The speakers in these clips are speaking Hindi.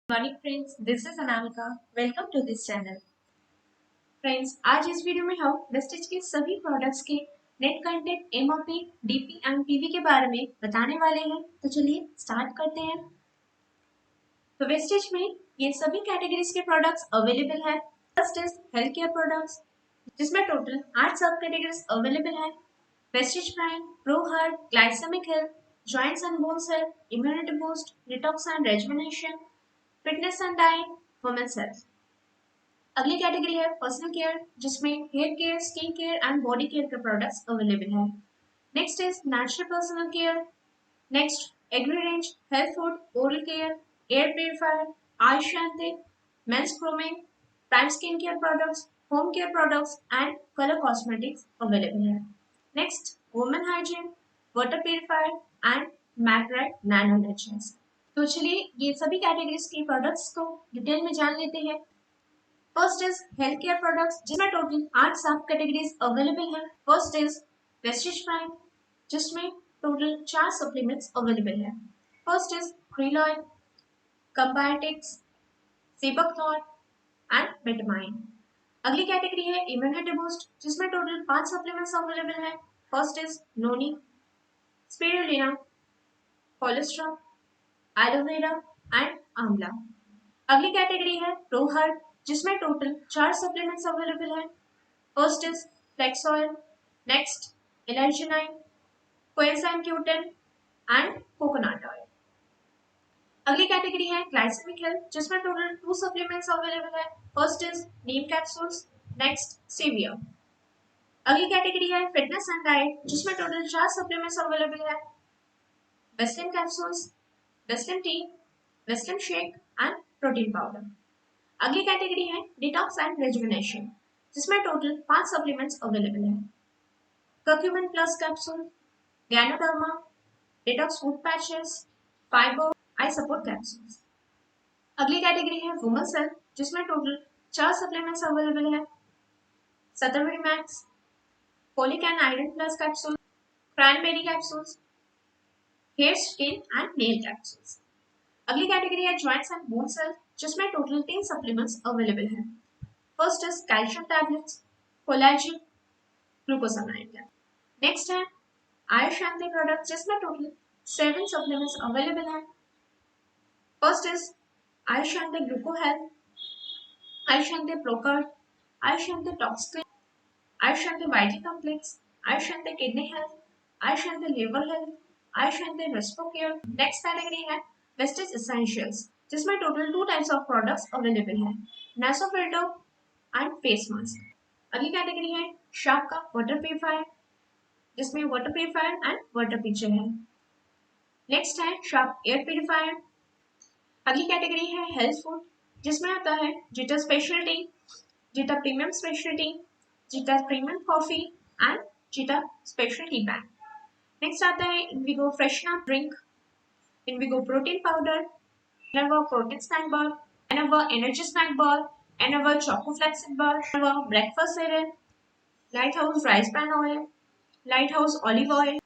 Morning friends, this is Anamika. Welcome to this channel. Friends, आज इस वीडियो में हम वेस्टेज के सभी प्रोडक्ट्स के net content, MOP, DP and PV के बारे में बताने वाले हैं। तो चलिए स्टार्ट करते हैं। तो वेस्टेज में ये सभी कैटेगरीज के प्रोडक्ट्स अवेलेबल है। First is health care products, जिसमें टोटल 8 सब कैटेगरीज अवेलेबल है। Vestige prime, pro heart, glycemic health, joints and bones health, immunity boost, detox and rejuvenation, fitness and diet, women's health. अगली कैटेगरी है पर्सनल केयर, जिसमें hair care, skin care and body care के प्रोडक्ट्स अवेलेबल है। Next is natural personal care. Next agri range, health food, oral care, air purifier, I Shanti, men's grooming, prime skin care products, home care products and colour cosmetics available है। Next women hygiene, water purifier and मैग्राइट नैनो नेचर्स। तो चलिए ये सभी कैटेगरीज के प्रोडक्ट्स को डिटेल में जान लेते हैं। First is health care products, जिसमें टोटल 8 सब कैटेगरीज अवेलेबल हैं। फर्स्ट इज वेस्टेज प्राइम, जिसमें टोटल 4 सप्लीमेंट्स अवेलेबल हैं। फर्स्ट इज क्रील ऑयल, कंबायोटिक्स, सीबकथॉर एंड विटामिन। अगली कैटेगरी है इम्यूनिटी बूस्ट, जिसमें टोटल 5 सप्लीमेंट्स अवेलेबल हैं। First is noni, spirulina, cholesterol, aloe vera and amla. अगली कैटेगरी है प्रो हार्ट, जिसमें टोटल 4 सप्लीमेंट्स अवेलेबल हैं। First is flax oil, next एलर्जिनाइन, coenzyme Q10 and coconut oil. अगली कैटेगरी है ग्लाइसेमिक हेल्थ, जिसमें टोटल 2 सप्लीमेंट्स अवेलेबल है। First is Neem capsules, next सीविया। अगली कैटेगरी है फिटनेस एंड डाइट, जिसमें टोटल 4 सप्लीमेंट्स अवेलेबल है। Vaseline capsules, Vaseline T, Vaseline shake and protein powder. अगली कैटेगरी है डिटॉक्स एंड रेजुवेनेशन, जिसमें टोटल 5 सप्लीमेंट्स अवेलेबल है। Curcumin plus capsule, ganoderma, detox food patches, fibre, I support capsules. अगली कैटेगरी है वुमेन्स हेल्थ, जिसमें टोटल 4 सप्लीमेंट्स अवेलेबल है। सतरविरी max, folic and iron plus capsule, cranberry capsules, hair, skin and nail capsules. अगली कैटेगरी है जॉइंट्स एंड बोन्स हेल्थ, जिसमें टोटल 3 सप्लीमेंट्स अवेलेबल है। First is calcium tablets, collagen, glucosamine. Next है आयुष शांति प्रोडक्ट, जिसमें टोटल 7 सप्लीमेंट्स अवेलेबल हैं। First is Ayush Shanti gluco health, Ayush Shanti प्रोकर्ड, आयुष शांति टॉक्सिन, आयुष शांति वाइटी complex, Ayush Shanti kidney health, Ayush शांति लिवर हेल्थ, आयुष शांति रेस्पो केयर। नेक्स्ट कैटेगरी है वेस्टेज एसेंशियल्स, जिसमें total 2 types of products available है, नासोफिल्टो एंड फेस मास्क। अगली कैटेगरी है शार्प का वाटर प्यूरिफायर, जिसमें water purifier and water picture है। नेक्स्ट है शार्प एयर प्यूरिफायर। अगली कैटेगरी है हेल्थ फूड, जिसमें आता है zeta speciality, zeta premium speciality, zeta premium coffee and zeta special tea bag. Next आता है इनविगो freshener drink, Invigo protein powder, एनर्वा प्रोटीन स्नैक बार, एनर्वा एनर्जी स्नैक बार, एनर्वा चोको फ्लेक्सिक बार, एनर्वा breakfast cereal, light house rice bran oil, light house olive oil.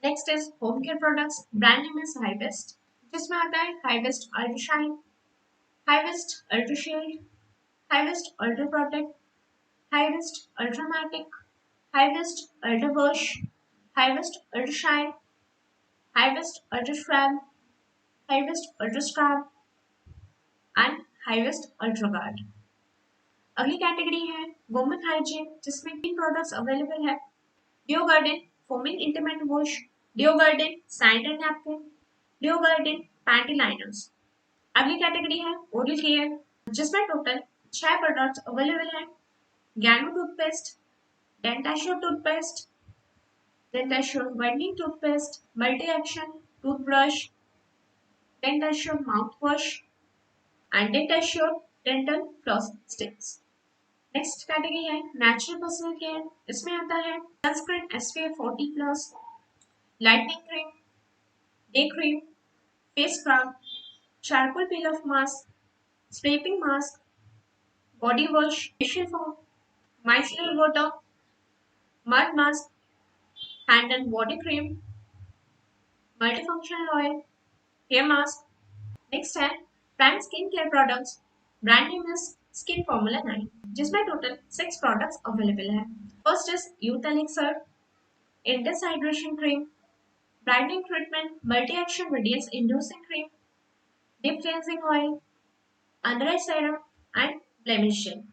Next is home care products, brand name is हाईवेस्ट, जिसमें आता है हाईवेस्ट अल्ट्रा शाइन, हाईवेस्ट अल्ट्रा शील्ड, हाईवेस्ट अल्ट्रा प्रोटेक्ट, हाईवेस्ट अल्ट्रामैटिक, हाईवेस्ट अल्ट्रा वॉश, हाईवेस्ट अल्ट्रा शाइन, हाईवेस्ट अल्ट्रा स्क्रैब, हाईवेस्ट अल्ट्रा स्क्रैब एंड हाईवेस्ट अल्ट्रा गार्ड। अगली कैटेगरी है वुमेन हाइजीन, जिसमें 3 प्रोडक्ट्स अवेलेबल है। Deo garden foaming intimate wash, deo garden sanitary napkin, deo garden panty liners. अगली कैटेगरी है ओरल केयर, जिसमें टोटल 6 प्रोडक्ट्स अवेलेबल हैं। गैनो टूथपेस्ट, डेंटाश्योर टूथपेस्ट, डेंटाश्योर whitening toothpaste, multi action toothbrush, डेंटाश्योर माउथ वॉश एंड डेंटाश्योर dental floss sticks. Next category है नेचुरल पर्सनल केयर, इसमें आता है sunscreen SPF 40+, lightening cream, day cream, face scrub, charcoal peel of mask, sleeping mask, body wash, facial foam, micellar water, mud mask, hand and body cream, multifunctional oil, hair mask. Next है prime skin care products, brand name is skin formula 9, जिसमें टोटल 6 प्रोडक्ट्स अवेलेबल है। First is youth elixir intense hydration cream, brightening treatment multi action radiance inducing cream, deep cleansing oil, under eye serum and blemish gel.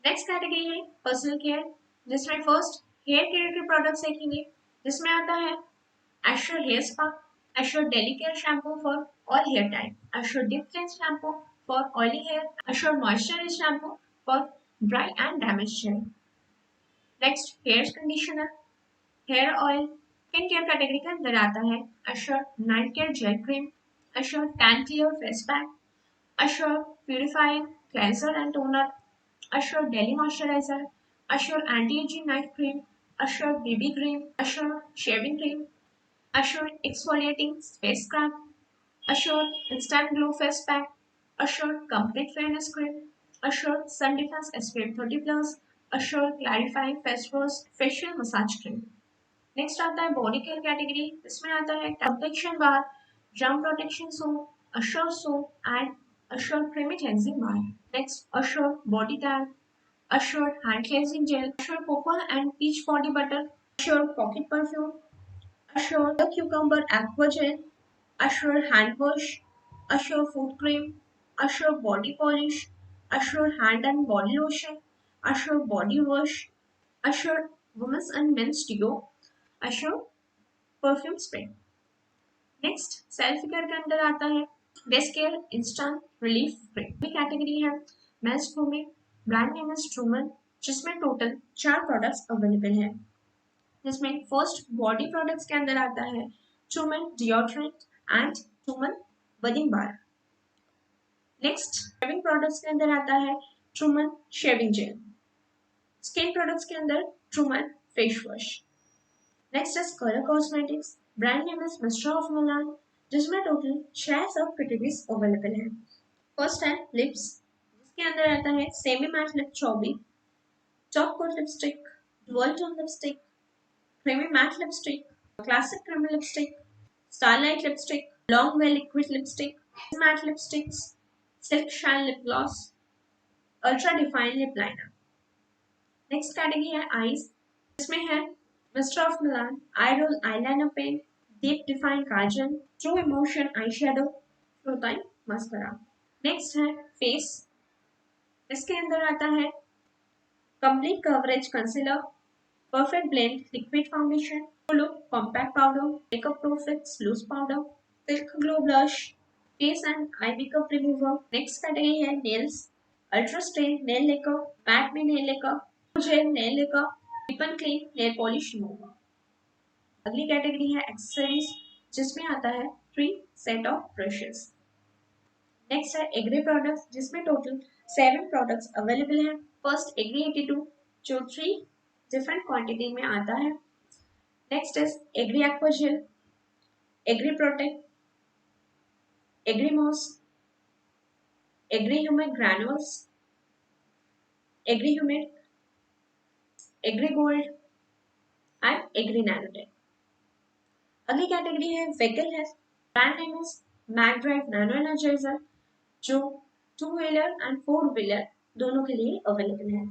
Next category है पर्सनल केयर, जिसमें फर्स्ट हेयर केयर के प्रोडक्ट्स देखेंगे, जिसमें आता है Assure hair spa, Assure daily care shampoo for all hair type, assure deep cleanse shampoo for oily hair, Assure moisturise shampoo for dry and damage hair. Next hair conditioner, hair oil, skin care category के अंदर आता है Assure night care gel cream, Assure tan clear face pack, Assure purifying cleanser and toner, Assure daily moisturiser, Assure anti ageing night cream, Assure baby cream, Assure shaving cream, Assure exfoliating face scrub, Assure instant glow face pack, Assure complete fairness cream, Assure sun defence SPF 30+, Assure clarifying face wash facial massage cream. Next आता है बॉडी केयर कैटेगरी, इसमें आता है complexion bar, germ protection soap, Assure soap and Assure creamy cleansing bar. Next Assure body tan, Assure hand cleansing gel, Assure cocoa and peach body butter, Assure pocket perfume, Assure cucumber aqua gel, Assure hand wash, Assure food cream, Assure body polish, Assure hand and body lotion, Assure body wash, assure women's and men's deo, assure perfume spray. Next self care के अंदर आता है best care instant relief spray. Category है men's grooming, brand name is Trueman, जिसमें टोटल 4 प्रोडक्ट्स अवेलेबल हैं। जिसमें फर्स्ट बॉडी प्रोडक्ट्स के अंदर आता है Trueman deodorant and Trueman bathing bar. Next shaving products के अंदर आता है Trueman shaving gel. Skin products के अंदर Trueman face wash. Next is colour cosmetics, brand name is mister of Milan, जिसमें टोटल 6 सब कैटेगरीज अवेलेबल है। फर्स्ट है लिप्स, जिसके अंदर आता है semi matte lip chubby, top coat lipstick, dual tone lipstick, creamy matte lipstick, classic creamy lipstick, starlight lipstick, long wear liquid lipstick, matte lipsticks, silk shine lip gloss, ultra define lip liner. Next category है आईज, जिसमें है mister of Milan eye roll eyeliner pen, deep define kajal, true emotion eye shadow, flow time mascara. Next है फेस, इसके अंदर आता है complete coverage concealer, perfect blend liquid foundation, look compact powder, makeup pro fix loose powder, silk glow blush, face and eye makeup remover. Next category है nails, ultra strain nail lacquer, matte में nail lacquer, gel nail lacquer, डिपन क्लीन नेल पॉलिश रिमूवर। अगली कैटेगरी है एक्सेसरीज, जिसमें आता है 3 सेट ऑफ ब्रशेस। नेक्स्ट है एग्री प्रोडक्ट्स, जिसमें टोटल 7 प्रोडक्ट्स अवेलेबल हैं। फर्स्ट एग्री 82, जो 3 डिफरेंट क्वांटिटी में आता है। Next is agri aqua gel, agri protect, agri moss, agri humid granules, agri humid, agri gold and agri nanotech. अगली कैटेगरी है व्हीकल है, brand name is Mac drive nano energizer, जो 2 व्हीलर एंड 4 व्हीलर दोनों के लिए अवेलेबल है।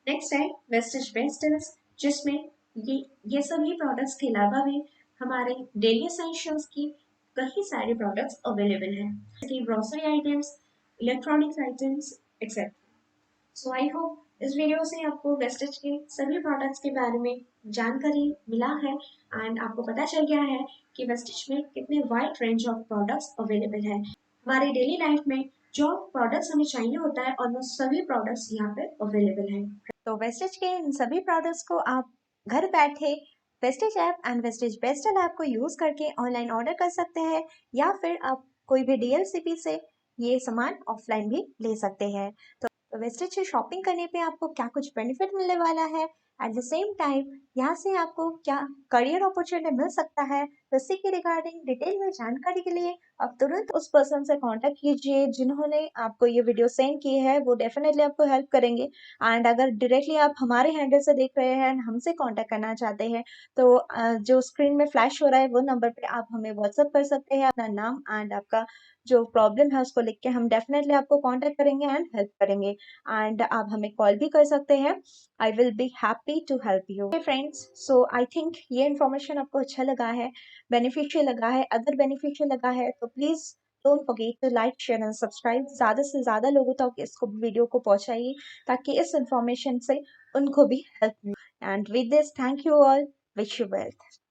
नेक्स्ट है वेस्टेज बेस्टल्स, जिसमें ये सभी प्रोडक्ट्स के अलावा भी हमारे डेली एसेंशियल्स की कई सारे प्रोडक्ट्स अवेलेबल हैं, जैसे grocery items, electronics items etcetera. So I hope इस वीडियो से आपको वेस्टेज के सभी प्रोडक्ट्स के बारे में जानकारी मिला है एंड आपको पता चल गया है कि वेस्टेज में कितने wide range of products available है। हमारी डेली लाइफ में जो प्रोडक्ट्स हमें चाहिए होता है और वो सभी प्रोडक्ट्स यहाँ पे अवेलेबल हैं। तो वेस्टेज के इन सभी प्रोडक्ट्स को आप घर बैठे वेस्टेज ऐप एंड वेस्टेज बेस्टल ऐप को यूज़ करके ऑनलाइन ऑर्डर कर सकते हैं, या फिर आप कोई भी DLCP से ये सामान ऑफलाइन भी ले सकते हैं। तो वेस्टेज से शॉपिंग करने पे आपको क्या कुछ बेनिफिट मिलने वाला है, एट द सेम टाइम यहाँ से आपको क्या करियर अपॉर्चुनिटी मिल सकता है, तो इसी के रिगार्डिंग डिटेल में जानकारी के लिए आप तुरंत उस पर्सन से कांटेक्ट कीजिए जिन्होंने आपको ये वीडियो सेंड की है, वो डेफिनेटली आपको हेल्प करेंगे। एंड अगर डायरेक्टली आप हमारे हैंडल से देख रहे हैं एंड हमसे कांटेक्ट करना चाहते हैं, तो जो स्क्रीन में फ्लैश हो रहा है वो नंबर पे आप हमें व्हाट्सअप कर सकते हैं। अपना नाम एंड आपका जो प्रॉब्लम है उसको लिख के हम डेफिनेटली आपको कांटेक्ट करेंगे एंड हेल्प करेंगे। एंड आप हमें कॉल भी कर सकते हैं। I will be happy to help you. Friends, so I think ये इन्फॉर्मेशन आपको अच्छा लगा है, बेनिफिशियल लगा है। अगर बेनिफिशियल लगा है तो please don't forget to like, share and subscribe. ज़्यादा से ज़्यादा लोगों तक इसको वीडियो को पहुंचाइए ताकि इस इंफॉर्मेशन से उनको भी हेल्प मिले। And with this, thank you all, wish you wealth.